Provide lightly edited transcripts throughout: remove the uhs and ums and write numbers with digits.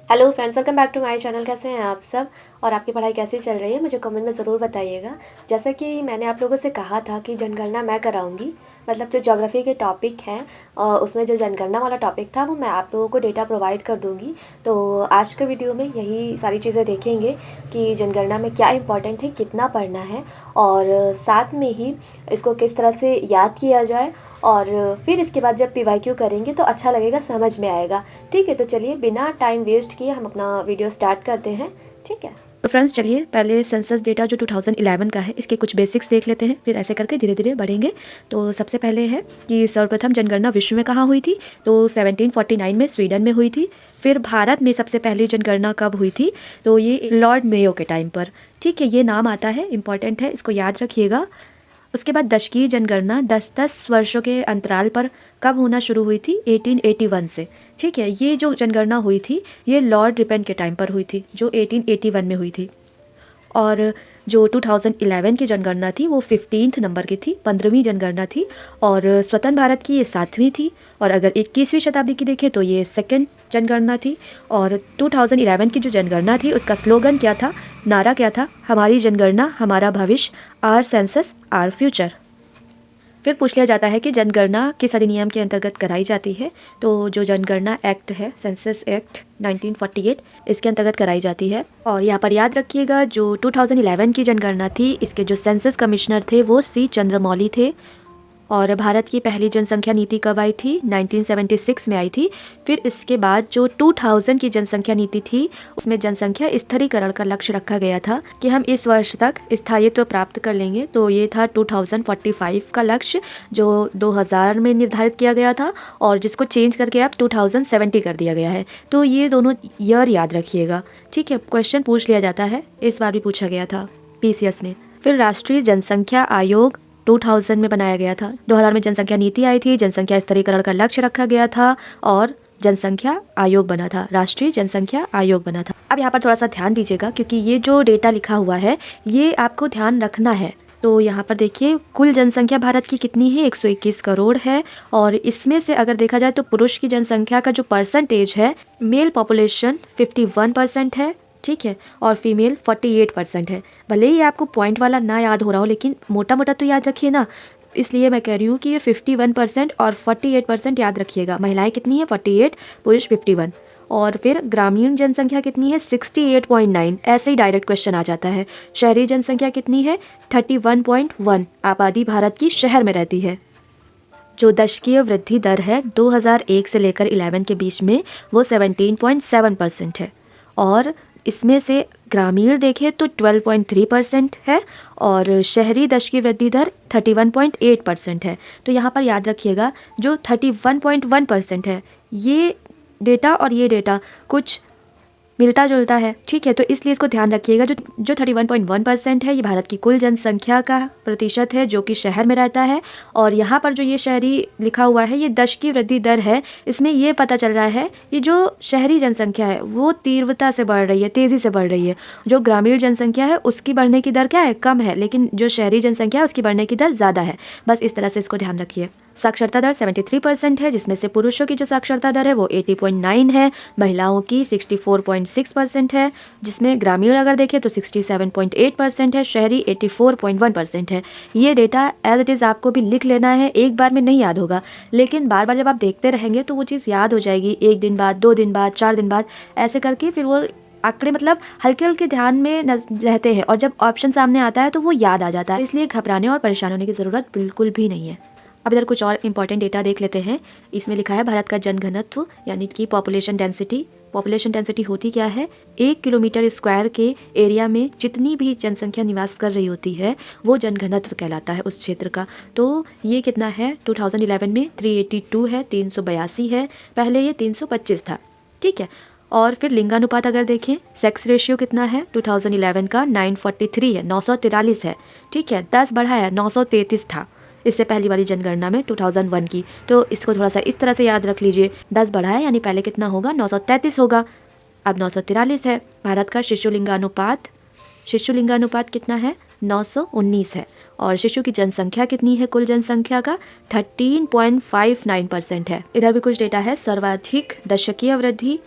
Hello friends, welcome back to my channel. कैसे हैं आप सब और आपकी पढ़ाई कैसी चल रही है, मुझे कमेंट में ज़रूर बताइएगा। जैसा कि मैंने आप लोगों से कहा था कि जनगणना मैं कराऊंगी, मतलब जो ज्योग्राफी के टॉपिक हैं उसमें जो जनगणना वाला टॉपिक था वो मैं आप लोगों को डेटा प्रोवाइड कर दूंगी। तो आज के वीडियो में यही सारी चीज़ें देखेंगे कि जनगणना में क्या इंपॉर्टेंट है, कितना पढ़ना है और साथ में ही इसको किस तरह से याद किया जाए और फिर इसके बाद जब पीवाईक्यू करेंगे तो अच्छा लगेगा, समझ में आएगा। ठीक है, तो चलिए बिना टाइम वेस्ट किए हम अपना वीडियो स्टार्ट करते हैं। ठीक है, तो फ्रेंड्स चलिए पहले सेंसस डेटा जो 2011 का है इसके कुछ बेसिक्स देख लेते हैं, फिर ऐसे करके धीरे धीरे बढ़ेंगे। तो सबसे पहले है कि सर्वप्रथम जनगणना विश्व में कहाँ हुई थी, तो 1749 में स्वीडन में हुई थी। फिर भारत में सबसे पहली जनगणना कब हुई थी, तो ये लॉर्ड मेयो के टाइम पर। ठीक है, ये नाम आता है, इंपॉर्टेंट है, इसको याद रखिएगा। उसके बाद दशकीय जनगणना 10-10 वर्षों के अंतराल पर कब होना शुरू हुई थी, 1881 से। ठीक है, ये जो जनगणना हुई थी ये लॉर्ड रिपन के टाइम पर हुई थी, जो 1881 में हुई थी। और जो 2011 की जनगणना थी वो 15th नंबर की थी, 15वीं जनगणना थी। और स्वतंत्र भारत की ये 7वीं थी। और अगर 21वीं शताब्दी की देखें तो ये सेकंड जनगणना थी। और 2011 की जो जनगणना थी उसका स्लोगन क्या था, नारा क्या था, हमारी जनगणना हमारा भविष्य, आर सेंसस आर फ्यूचर। फिर पूछ लिया जाता है कि जनगणना किस अधिनियम के अंतर्गत कराई जाती है, तो जो जनगणना एक्ट है, सेंसस एक्ट 1948, इसके अंतर्गत कराई जाती है। और यहाँ पर याद रखिएगा जो 2011 की जनगणना थी इसके जो सेंसस कमिश्नर थे वो सी चंद्रमौली थे। और भारत की पहली जनसंख्या नीति कब आई थी, 1976 में आई थी। फिर इसके बाद जो 2000 की जनसंख्या नीति थी उसमें जनसंख्या स्थिरीकरण का लक्ष्य रखा गया था कि हम इस वर्ष तक स्थायित्व प्राप्त कर लेंगे। तो ये था 2045 का लक्ष्य जो 2000 में निर्धारित किया गया था और जिसको चेंज करके अब 2070 कर दिया गया है। तो ये दोनों ईयर याद रखिएगा। ठीक है, क्वेश्चन पूछ लिया जाता है, इस बार भी पूछा गया था पीसीएस में। फिर राष्ट्रीय जनसंख्या आयोग 2000 में बनाया गया था। 2000 में जनसंख्या नीति आई थी, जनसंख्या स्तरीकरण का लक्ष्य रखा गया था और जनसंख्या आयोग बना था, राष्ट्रीय जनसंख्या आयोग बना था। अब यहाँ पर थोड़ा सा ध्यान दीजिएगा क्योंकि ये जो डेटा लिखा हुआ है ये आपको ध्यान रखना है। तो यहाँ पर देखिए कुल जनसंख्या भारत की कितनी है, 121 करोड़ है। और इसमें से अगर देखा जाए तो पुरुष की जनसंख्या का जो परसेंटेज है, मेल पॉपुलेशन 51% है। ठीक है, और फीमेल 48% है। भले ही आपको पॉइंट वाला ना याद हो रहा हो लेकिन मोटा मोटा तो याद रखिए ना, इसलिए मैं कह रही हूँ कि ये 51% और 48% याद रखिएगा। महिलाएं कितनी है, 48, पुरुष 51। और फिर ग्रामीण जनसंख्या कितनी है, 68.9, ऐसे ही डायरेक्ट क्वेश्चन आ जाता है। शहरी जनसंख्या कितनी है, 31.1, आबादी भारत की शहर में रहती है। जो दशकीय वृद्धि दर है 2001 से लेकर 11 के बीच में वो 17.7% है। और इसमें से ग्रामीण देखें तो 12.3% है और शहरी दशकीय वृद्धि दर 31.8% है। तो यहाँ पर याद रखिएगा जो 31.1% है ये डेटा और ये डेटा कुछ मिलता जुलता है। ठीक है, तो इसलिए इसको ध्यान रखिएगा। जो 31.1% है ये भारत की कुल जनसंख्या का प्रतिशत है जो कि शहर में रहता है। और यहाँ पर जो ये शहरी लिखा हुआ है ये दशकीय वृद्धि दर है। इसमें ये पता चल रहा है ये जो शहरी जनसंख्या है वो तीव्रता से बढ़ रही है, तेज़ी से बढ़ रही है। जो ग्रामीण जनसंख्या है उसकी बढ़ने की दर क्या है, कम है, लेकिन जो शहरी जनसंख्या है उसकी बढ़ने की दर ज़्यादा है। बस इस तरह से इसको ध्यान रखिए। साक्षरता दर 73% है, जिसमें से पुरुषों की जो साक्षरता दर है वो 80.9 है, महिलाओं की 64.6% है, जिसमें ग्रामीण अगर देखें तो 67.8% है, शहरी 84.1% है। ये डेटा एज इट इज़ आपको भी लिख लेना है, एक बार में नहीं याद होगा लेकिन बार बार जब आप देखते रहेंगे तो वो चीज़ याद हो जाएगी। 1 दिन बाद, 2 दिन बाद, 4 दिन बाद, ऐसे करके फिर वो आंकड़े मतलब हल्के हल्के ध्यान में रहते हैं और जब ऑप्शन सामने आता है तो वो याद आ जाता है। इसलिए घबराने और परेशान होने की ज़रूरत बिल्कुल भी नहीं है। अब इधर कुछ और इंपॉर्टेंट डेटा देख लेते हैं। इसमें लिखा है भारत का जनघनत्व यानी कि पॉपुलेशन डेंसिटी। पॉपुलेशन डेंसिटी होती क्या है, 1 किलोमीटर स्क्वायर के एरिया में जितनी भी जनसंख्या निवास कर रही होती है वो जनघनत्व कहलाता है उस क्षेत्र का। तो ये कितना है, 2011 में 382 है, 382 है, पहले ये 325 था। ठीक है, और फिर लिंगानुपात अगर देखें, सेक्स रेशियो कितना है, 2011 का 943 है, 943 है। ठीक है, 10 बढ़ा है, 933 था इससे पहली वाली जनगणना में 2001 की। तो इसको थोड़ा सा इस तरह से याद रख लीजिए, 10 बढ़ा है यानी पहले कितना होगा, 933 होगा, अब 943 है। भारत का शिशु लिंगानुपात कितना है, 919 है। और शिशु की जनसंख्या कितनी है, कुल जनसंख्या का 13.59% है। इधर भी कुछ डेटा है। सर्वाधिक दशकीय वृद्धि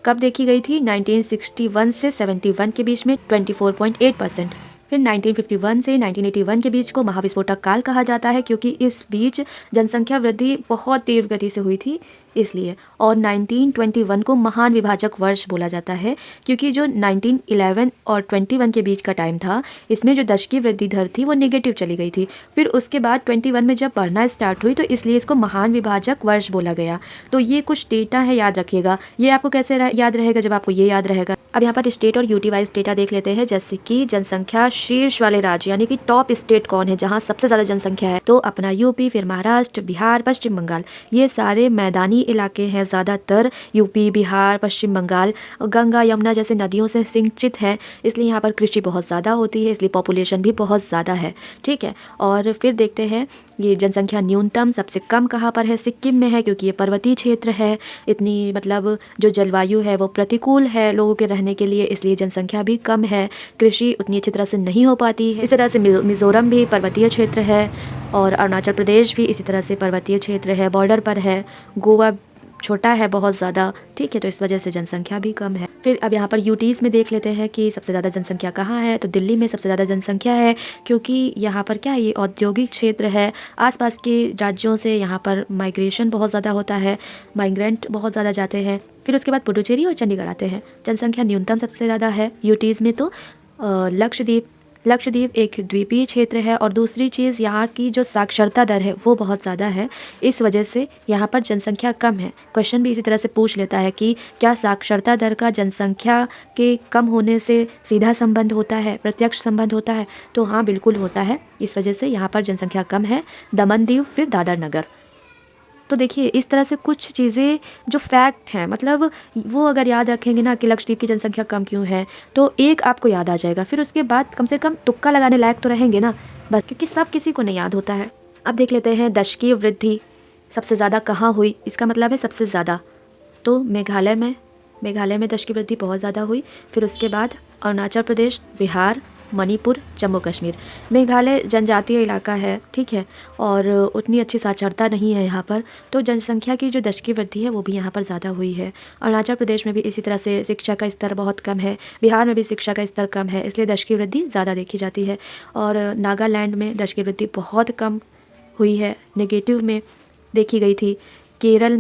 कब देखी गई थी? 1961 से 71 के बीच में 24.8%। फिर 1951 से 1981 के बीच को महाविस्फोटक काल कहा जाता है, क्योंकि इस बीच जनसंख्या वृद्धि बहुत तेज गति से हुई थी इसलिए। और 1921 को महान विभाजक वर्ष बोला जाता है, क्योंकि जो 1911 और 21 के बीच का टाइम था, इसमें जो दशकीय वृद्धि दर थी वो नेगेटिव चली गई थी। फिर उसके बाद 21 में जब बढ़ना स्टार्ट हुई तो इसलिए इसको महान विभाजक वर्ष बोला गया। तो ये कुछ डेटा है, याद रखिएगा। ये आपको कैसे याद रहेगा? जब आपको ये याद रहेगा। अब यहाँ पर स्टेट और यूटी वाइज डेटा देख लेते हैं, जैसे कि जनसंख्या शीर्ष वाले राज्य यानी कि टॉप स्टेट कौन है जहाँ सबसे ज़्यादा जनसंख्या है, तो अपना यूपी, फिर महाराष्ट्र, बिहार, पश्चिम बंगाल। ये सारे मैदानी इलाके हैं, ज़्यादातर यूपी, बिहार, पश्चिम बंगाल गंगा यमुना जैसे नदियों से सिंचित है, इसलिए यहाँ पर कृषि बहुत ज़्यादा होती है, इसलिए पॉपुलेशन भी बहुत ज़्यादा है। ठीक है, और फिर देखते हैं ये जनसंख्या न्यूनतम सबसे कम कहाँ पर है? सिक्किम में है, क्योंकि ये पर्वतीय क्षेत्र है। इतनी मतलब जो जलवायु है वो प्रतिकूल है लोगों के रहने के लिए, इसलिए जनसंख्या भी कम है। कृषि उतनी अच्छी तरह से नहीं हो पाती है। इस तरह से मिज़ोरम भी पर्वतीय क्षेत्र है, और अरुणाचल प्रदेश भी इसी तरह से पर्वतीय क्षेत्र है, बॉर्डर पर है। गोवा छोटा है बहुत ज़्यादा, ठीक है, तो इस वजह से जनसंख्या भी कम है। फिर अब यहाँ पर यूटीज़ में देख लेते हैं कि सबसे ज़्यादा जनसंख्या कहाँ है, तो दिल्ली में सबसे ज़्यादा जनसंख्या है, क्योंकि यहाँ पर क्या है, ये औद्योगिक क्षेत्र है। आसपास के राज्यों से यहाँ पर माइग्रेशन बहुत ज़्यादा होता है, माइग्रेंट बहुत ज़्यादा जाते हैं। फिर उसके बाद पुडुचेरी और चंडीगढ़ आते हैं। जनसंख्या न्यूनतम सबसे ज़्यादा है यूटीज़ में, तो लक्षद्वीप एक द्वीपीय क्षेत्र है, और दूसरी चीज़ यहाँ की जो साक्षरता दर है वो बहुत ज़्यादा है, इस वजह से यहाँ पर जनसंख्या कम है। क्वेश्चन भी इसी तरह से पूछ लेता है कि क्या साक्षरता दर का जनसंख्या के कम होने से सीधा संबंध होता है, प्रत्यक्ष संबंध होता है? तो हाँ, बिल्कुल होता है। इस वजह से यहाँ पर जनसंख्या कम है। दमन दीव, फिर दादर नगर। तो देखिए, इस तरह से कुछ चीज़ें जो फैक्ट हैं, मतलब वो अगर याद रखेंगे ना कि लक्षद्वीप की जनसंख्या कम क्यों है, तो एक आपको याद आ जाएगा। फिर उसके बाद कम से कम तुक्का लगाने लायक तो रहेंगे ना बस, क्योंकि सब किसी को नहीं याद होता है। अब देख लेते हैं दशकीय वृद्धि सबसे ज़्यादा कहाँ हुई। इसका मतलब है सबसे ज़्यादा तो मेघालय में दशकीय वृद्धि बहुत ज़्यादा हुई। फिर उसके बाद अरुणाचल प्रदेश, बिहार, मणिपुर, जम्मू कश्मीर। मेघालय जनजातीय इलाका है, ठीक है, और उतनी अच्छी साक्षरता नहीं है यहाँ पर, तो जनसंख्या की जो दशकीय वृद्धि है वो भी यहाँ पर ज़्यादा हुई है। अरुणाचल प्रदेश में भी इसी तरह से शिक्षा का स्तर बहुत कम है, बिहार में भी शिक्षा का स्तर कम है, इसलिए दशकीय वृद्धि ज़्यादा देखी जाती है। और नागालैंड में दशकीय वृद्धि बहुत कम हुई है, नेगेटिव में देखी गई थी। केरल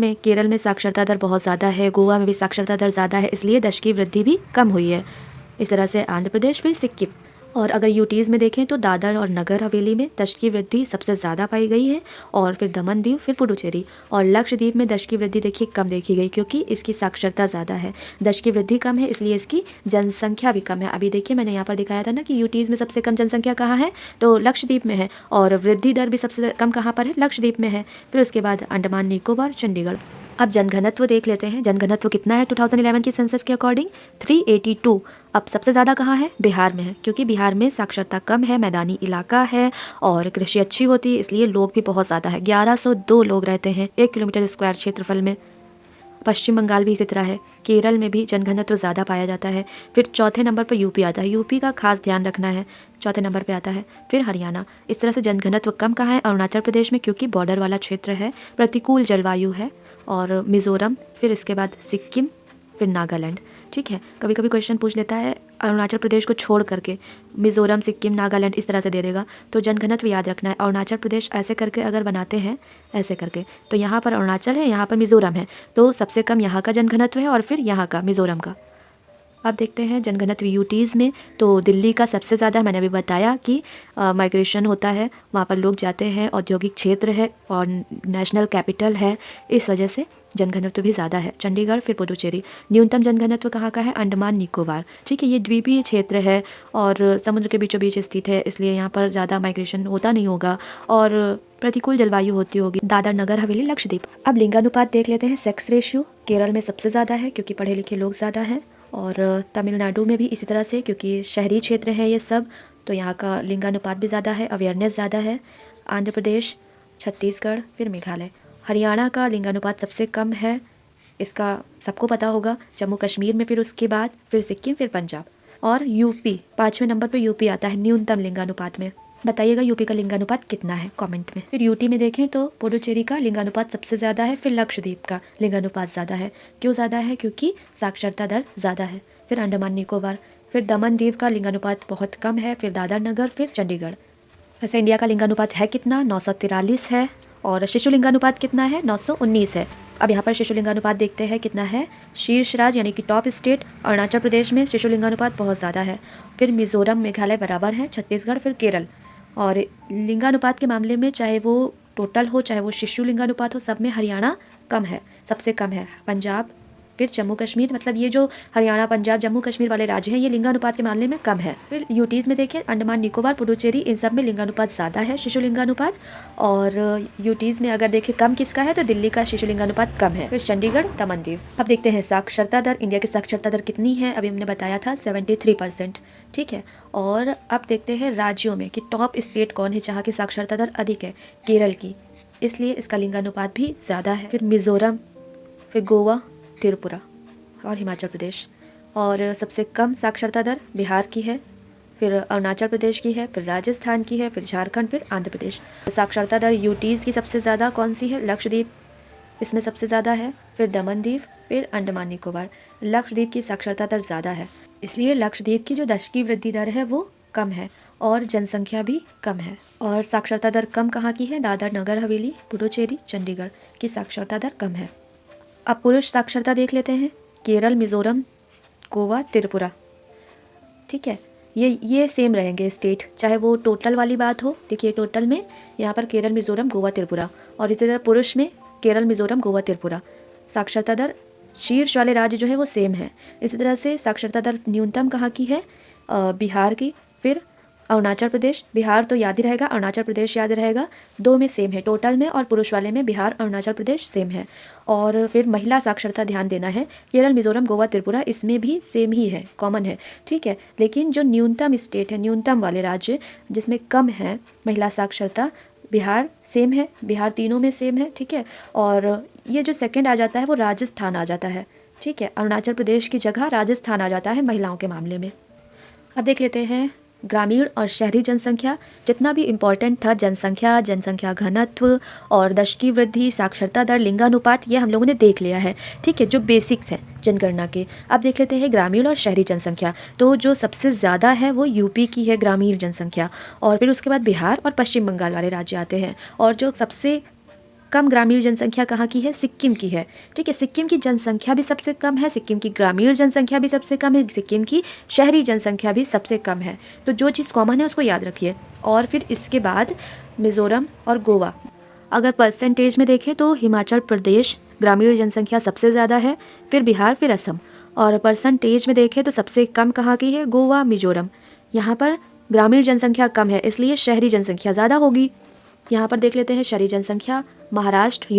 में साक्षरता दर बहुत ज़्यादा है, गोवा में भी साक्षरता दर ज़्यादा है, इसलिए दशकीय वृद्धि भी कम हुई है। इस तरह से आंध्र प्रदेश, फिर सिक्किम। और अगर यूटीज़ में देखें तो दादर और नगर हवेली में दशकीय वृद्धि सबसे ज़्यादा पाई गई है, और फिर दमन दीव, फिर पुडुचेरी। और लक्षद्वीप में दशकीय वृद्धि देखिए कम देखी गई, क्योंकि इसकी साक्षरता ज़्यादा है। दशकीय वृद्धि कम है, इसलिए इसकी जनसंख्या भी कम है। अभी देखिए मैंने यहाँ पर दिखाया था ना कि यूटीज़ में सबसे कम जनसंख्या कहाँ है, तो लक्षद्वीप में है, और वृद्धि दर भी सबसे कम कहाँ पर है, लक्षद्वीप में है। फिर उसके बाद अंडमान निकोबार, चंडीगढ़। अब जनघनत्व देख लेते हैं। जनघनत्व कितना है 2011 की सेंसस के अकॉर्डिंग? 382। अब सबसे ज़्यादा कहाँ है? बिहार में है, क्योंकि बिहार में साक्षरता कम है, मैदानी इलाका है, और कृषि अच्छी होती है, इसलिए लोग भी बहुत ज़्यादा है। 1102 लोग रहते हैं 1 किलोमीटर स्क्वायर क्षेत्रफल में। पश्चिम बंगाल भी इसी तरह है। केरल में भी जनघनत्व ज़्यादा पाया जाता है। फिर चौथे नंबर पर यूपी आता है, यूपी का खास ध्यान रखना है, चौथे नंबर पे आता है। फिर हरियाणा। इस तरह से जनघनत्व कम कहाँ है? अरुणाचल प्रदेश में, क्योंकि बॉर्डर वाला क्षेत्र है, प्रतिकूल जलवायु है। और मिज़ोरम, फिर इसके बाद सिक्किम, फिर नागालैंड। ठीक है, कभी कभी क्वेश्चन पूछ लेता है अरुणाचल प्रदेश को छोड़ करके, मिज़ोरम, सिक्किम, नागालैंड इस तरह से दे देगा, तो जनघनत्व याद रखना है। अरुणाचल प्रदेश ऐसे करके अगर बनाते हैं, ऐसे करके, तो यहाँ पर अरुणाचल है, यहाँ पर मिज़ोरम है, तो सबसे कम यहाँ का जनघनत्व है, और फिर यहाँ का मिज़ोरम का। अब देखते हैं जनघनत्व यूटीज़ में, तो दिल्ली का सबसे ज़्यादा, मैंने अभी बताया कि माइग्रेशन होता है, वहाँ पर लोग जाते हैं, औद्योगिक क्षेत्र है और नेशनल कैपिटल है, इस वजह से जनघनत्व भी ज़्यादा है। चंडीगढ़, फिर पुडुचेरी। न्यूनतम जनघनत्व कहाँ का है? अंडमान निकोबार। ठीक है, ये द्वीपीय क्षेत्र है और समुद्र के बीचों बीच स्थित है, इसलिए यहाँ पर ज़्यादा माइग्रेशन होता नहीं होगा और प्रतिकूल जलवायु होती होगी। दादर नगर हवेली, लक्षद्वीप। अब लिंगानुपात देख लेते हैं। सेक्स रेशियो केरल में सबसे ज़्यादा है, क्योंकि पढ़े लिखे लोग ज़्यादा हैं, और तमिलनाडु में भी इसी तरह से, क्योंकि शहरी क्षेत्र है ये सब, तो यहाँ का लिंगानुपात भी ज़्यादा है, अवेयरनेस ज़्यादा है। आंध्र प्रदेश, छत्तीसगढ़, फिर मेघालय। हरियाणा का लिंगानुपात सबसे कम है, इसका सबको पता होगा। जम्मू कश्मीर में, फिर उसके बाद फिर सिक्किम, फिर पंजाब। और यूपी 5वें नंबर पर यूपी आता है न्यूनतम लिंगानुपात में। बताइएगा यूपी का लिंगानुपात कितना है कमेंट में। फिर यूटी में देखें तो पुडुचेरी का लिंगानुपात सबसे ज़्यादा है, फिर लक्षद्वीप का लिंगानुपात ज़्यादा है। क्यों ज़्यादा है? क्योंकि साक्षरता दर ज़्यादा है। फिर अंडमान निकोबार, फिर दमन दीव का लिंगानुपात बहुत कम है, फिर दादर नगर, फिर चंडीगढ़। वैसे इंडिया का लिंगानुपात है कितना? 943 है। और शिशु लिंगानुपात कितना है? 919 है। अब यहाँ पर शिशु लिंगानुपात देखते हैं कितना है। शीर्ष राज्य यानी कि टॉप स्टेट अरुणाचल प्रदेश में शिशु लिंगानुपात बहुत ज़्यादा है। फिर मिजोरम, मेघालय बराबर है, छत्तीसगढ़, फिर केरल। और लिंगानुपात के मामले में चाहे वो टोटल हो चाहे वो शिशु लिंगानुपात हो, सब में हरियाणा कम है, सबसे कम है। पंजाब, फिर जम्मू कश्मीर, मतलब ये जो हरियाणा, पंजाब, जम्मू कश्मीर वाले राज्य हैं ये लिंगानुपात के मामले में कम है। फिर यूटीज़ में देखें अंडमान निकोबार, पुडुचेरी, इन सब में लिंगानुपात ज़्यादा है, शिशु लिंगानुपात। और यूटीज़ में अगर देखें कम किसका है तो दिल्ली का शिशु लिंगानुपात कम है। फिर चंडीगढ़, दमन दीव। अब देखते हैं साक्षरता दर। इंडिया की साक्षरता दर कितनी है? अभी हमने बताया था 73%, ठीक है। और अब देखते हैं राज्यों में कि टॉप स्टेट कौन है जहाँ की साक्षरता दर अधिक है। केरल की, इसलिए इसका लिंगानुपात भी ज़्यादा है। फिर मिज़ोरम, फिर गोवा, त्रिपुरा और हिमाचल प्रदेश। और सबसे कम साक्षरता दर बिहार की है, फिर अरुणाचल प्रदेश की है, फिर राजस्थान की है, फिर झारखंड, फिर आंध्र प्रदेश। साक्षरता दर यूटीज़ की सबसे ज़्यादा कौन सी है? लक्षद्वीप, इसमें सबसे ज़्यादा है। फिर दमन दीव, फिर अंडमान निकोबार। लक्षद्वीप की साक्षरता दर ज़्यादा है, इसलिए लक्षद्वीप की जो दशकीय वृद्धि दर है वो कम है और जनसंख्या भी कम है। और साक्षरता दर कम कहाँ की है? दादर नगर हवेली, पुडुचेरी, चंडीगढ़ की साक्षरता दर कम है। अब पुरुष साक्षरता देख लेते हैं। केरल, मिज़ोरम, गोवा, त्रिपुरा, ठीक है। ये सेम रहेंगे स्टेट, चाहे वो टोटल वाली बात हो। देखिए टोटल में यहाँ पर केरल, मिज़ोरम, गोवा, त्रिपुरा। और इसी तरह पुरुष में केरल, मिज़ोरम, गोवा, त्रिपुरा। साक्षरता दर शीर्ष वाले राज्य जो है वो सेम है। इसी तरह से साक्षरता दर न्यूनतम कहाँ की है? बिहार की, फिर अरुणाचल प्रदेश। बिहार तो याद ही रहेगा, अरुणाचल प्रदेश याद रहेगा। दो में सेम है, टोटल में और पुरुष वाले में बिहार, अरुणाचल प्रदेश सेम है। और फिर महिला साक्षरता ध्यान देना है। केरल, मिज़ोरम, गोवा, त्रिपुरा, इसमें भी सेम ही है, कॉमन है, ठीक है। लेकिन जो न्यूनतम स्टेट है, न्यूनतम वाले राज्य जिसमें कम है महिला साक्षरता, बिहार सेम है, बिहार तीनों में सेम है, ठीक है। और ये जो सेकेंड आ जाता है वो राजस्थान आ जाता है, ठीक है। अरुणाचल प्रदेश की जगह राजस्थान आ जाता है महिलाओं के मामले में। अब देख लेते हैं ग्रामीण और शहरी जनसंख्या। जितना भी इम्पोर्टेंट था जनसंख्या, जनसंख्या घनत्व और दशकीय वृद्धि, साक्षरता दर, लिंगानुपात, ये हम लोगों ने देख लिया है, ठीक है, जो बेसिक्स हैं जनगणना के। अब देख लेते हैं ग्रामीण और शहरी जनसंख्या। तो जो सबसे ज़्यादा है वो यूपी की है ग्रामीण जनसंख्या, और फिर उसके बाद बिहार और पश्चिम बंगाल वाले राज्य आते हैं। और जो सबसे कम ग्रामीण जनसंख्या कहाँ की है? सिक्किम की है, ठीक है। सिक्किम की जनसंख्या भी सबसे कम है, सिक्किम की ग्रामीण जनसंख्या भी सबसे कम है, सिक्किम की शहरी जनसंख्या भी सबसे कम है। तो जो चीज़ कॉमन है उसको याद रखिए। और फिर इसके बाद मिज़ोरम और गोवा। अगर परसेंटेज में देखें तो हिमाचल प्रदेश ग्रामीण जनसंख्या सबसे ज़्यादा है, फिर बिहार, फिर असम। और परसेंटेज में देखें तो सबसे कम कहाँ की है? गोवा, मिज़ोरम। यहाँ पर ग्रामीण जनसंख्या कम है, इसलिए शहरी जनसंख्या ज़्यादा होगी। यहाँ पर देख लेते हैं शहरी जनसंख्या। महाराष्ट्र,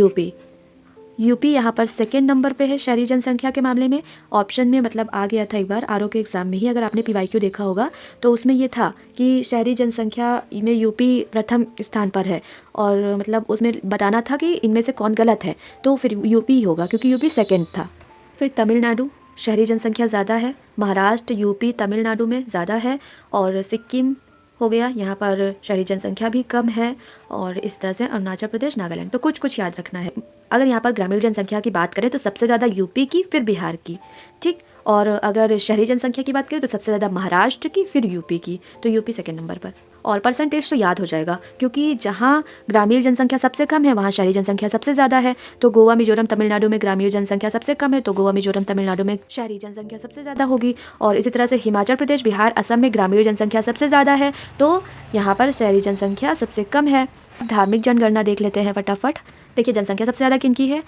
यूपी यहाँ पर सेकेंड नंबर पे है शहरी जनसंख्या के मामले में। ऑप्शन में मतलब आ गया था एक बार आरओ के एग्ज़ाम में ही, अगर आपने पीवाईक्यू देखा होगा तो उसमें ये था कि शहरी जनसंख्या में यूपी प्रथम स्थान पर है, और मतलब उसमें बताना था कि इनमें से कौन गलत है, तो फिर यूपी ही होगा क्योंकि यूपी सेकेंड था। फिर तमिलनाडु, शहरी जनसंख्या ज़्यादा है। महाराष्ट्र, यूपी, तमिलनाडु में ज़्यादा है। और सिक्किम हो गया, यहाँ पर शहरी जनसंख्या भी कम है। और इस तरह से अरुणाचल प्रदेश, नागालैंड। तो कुछ कुछ याद रखना है। अगर यहाँ पर ग्रामीण जनसंख्या की बात करें तो सबसे ज़्यादा यूपी की, फिर बिहार की, ठीक। और अगर शहरी जनसंख्या की बात करें तो सबसे ज़्यादा महाराष्ट्र की, फिर यूपी की, तो यूपी सेकेंड नंबर पर। और परसेंटेज तो याद हो जाएगा क्योंकि जहाँ ग्रामीण जनसंख्या सबसे कम है वहाँ शहरी जनसंख्या सबसे ज़्यादा है। तो गोवा, मिजोरम, तमिलनाडु में ग्रामीण जनसंख्या सबसे कम है, तो गोवा, मिजोरम, तमिलनाडु में शहरी जनसंख्या सबसे ज़्यादा होगी। और इसी तरह से हिमाचल प्रदेश, बिहार, असम में ग्रामीण जनसंख्या सबसे ज़्यादा है, तो यहाँ पर शहरी जनसंख्या सबसे कम है। धार्मिक जनगणना देख लेते हैं फटाफट। देखिए जनसंख्या सबसे ज़्यादा किनकी है?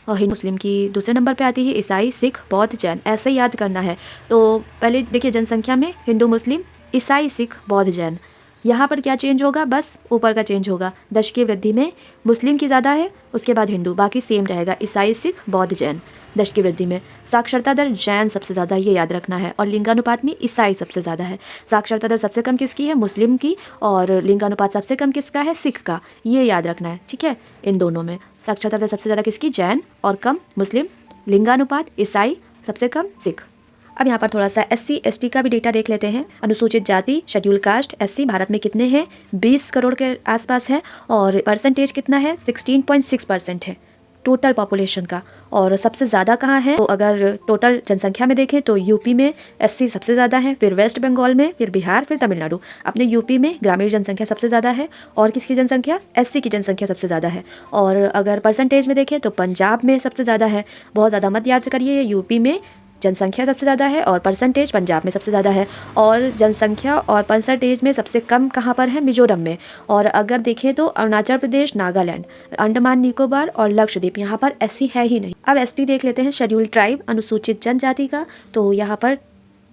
हिंदू मुस्लिम की दूसरे नंबर पे आती है, ईसाई, सिख, बौद्ध, जैन, ऐसे ही याद करना है। तो पहले देखिए जनसंख्या में हिंदू, मुस्लिम, ईसाई, सिख, बौद्ध, जैन। यहाँ पर क्या चेंज होगा? बस ऊपर का चेंज होगा। दशकीय वृद्धि में मुस्लिम की ज़्यादा है, उसके बाद हिंदू, बाकी सेम रहेगा, ईसाई, सिख, बौद्ध, जैन। दशकीय वृद्धि में साक्षरता दर जैन सबसे ज़्यादा, ये याद रखना है। और लिंगानुपात में ईसाई सबसे ज़्यादा है। साक्षरता दर सबसे कम किसकी है? मुस्लिम की। और लिंगानुपात सबसे कम किसका है? सिख का, ये याद रखना है, ठीक है। इन दोनों में साक्षरता दर सबसे ज़्यादा किसकी? जैन, और कम मुस्लिम। लिंगानुपात ईसाई, सबसे कम सिख। अब यहाँ पर थोड़ा सा SC ST का भी डेटा देख लेते हैं। अनुसूचित जाति शेड्यूल कास्ट SC भारत में कितने हैं? 20 करोड़ के आसपास है और परसेंटेज कितना है? 16.6% है टोटल पॉपुलेशन का। और सबसे ज़्यादा कहाँ है? तो अगर टोटल जनसंख्या में देखें तो यूपी में SC सबसे ज़्यादा है, फिर वेस्ट बंगाल में, फिर बिहार, फिर तमिलनाडु। अपने यूपी में ग्रामीण जनसंख्या सबसे ज़्यादा है और किसकी जनसंख्या? SC की जनसंख्या सबसे ज़्यादा है। और अगर परसेंटेज में देखें तो पंजाब में सबसे ज़्यादा है। बहुत ज़्यादा मत याद करिए, यूपी में जनसंख्या सबसे ज़्यादा है और परसेंटेज पंजाब में सबसे ज़्यादा है। और जनसंख्या और परसेंटेज में सबसे कम कहाँ पर है? मिजोरम में। और अगर देखें तो अरुणाचल प्रदेश, नागालैंड, अंडमान निकोबार और लक्षद्वीप, यहाँ पर SC है ही नहीं। अब ST देख लेते हैं, शेड्यूल ट्राइब अनुसूचित जनजाति का। तो यहाँ पर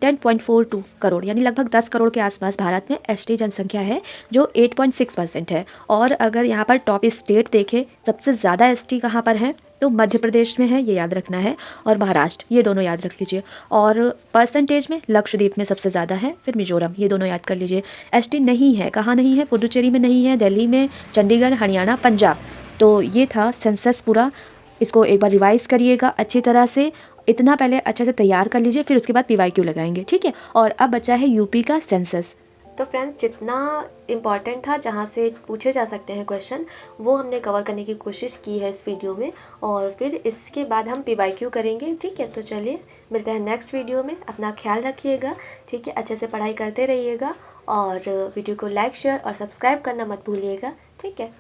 10.42 करोड़ यानी लगभग 10 करोड़ के आसपास भारत में ST जनसंख्या है, जो 8.6% है। और अगर यहाँ पर टॉप स्टेट देखें, सबसे ज़्यादा ST कहाँ पर है? तो मध्य प्रदेश में है, ये याद रखना है, और महाराष्ट्र, ये दोनों याद रख लीजिए। और परसेंटेज में लक्षद्वीप में सबसे ज़्यादा है, फिर मिजोरम, ये दोनों याद कर लीजिए। ST नहीं है, कहाँ नहीं है? पुडुचेरी में नहीं है, दिल्ली में, चंडीगढ़, हरियाणा, पंजाब। तो ये था सेंसस पूरा। इसको एक बार रिवाइज़ करिएगा अच्छी तरह से, इतना पहले अच्छे से तैयार कर लीजिए, फिर उसके बाद PYQ लगाएंगे, ठीक है। और अब बचा है यूपी का सेंसस। तो फ्रेंड्स, जितना इम्पॉर्टेंट था, जहाँ से पूछे जा सकते हैं क्वेश्चन, वो हमने कवर करने की कोशिश की है इस वीडियो में। और फिर इसके बाद हम PYQ करेंगे, ठीक है। तो चलिए मिलते हैं नेक्स्ट वीडियो में। अपना ख्याल रखिएगा, ठीक है। अच्छे से पढ़ाई करते रहिएगा और वीडियो को लाइक, शेयर और सब्सक्राइब करना मत भूलिएगा, ठीक है।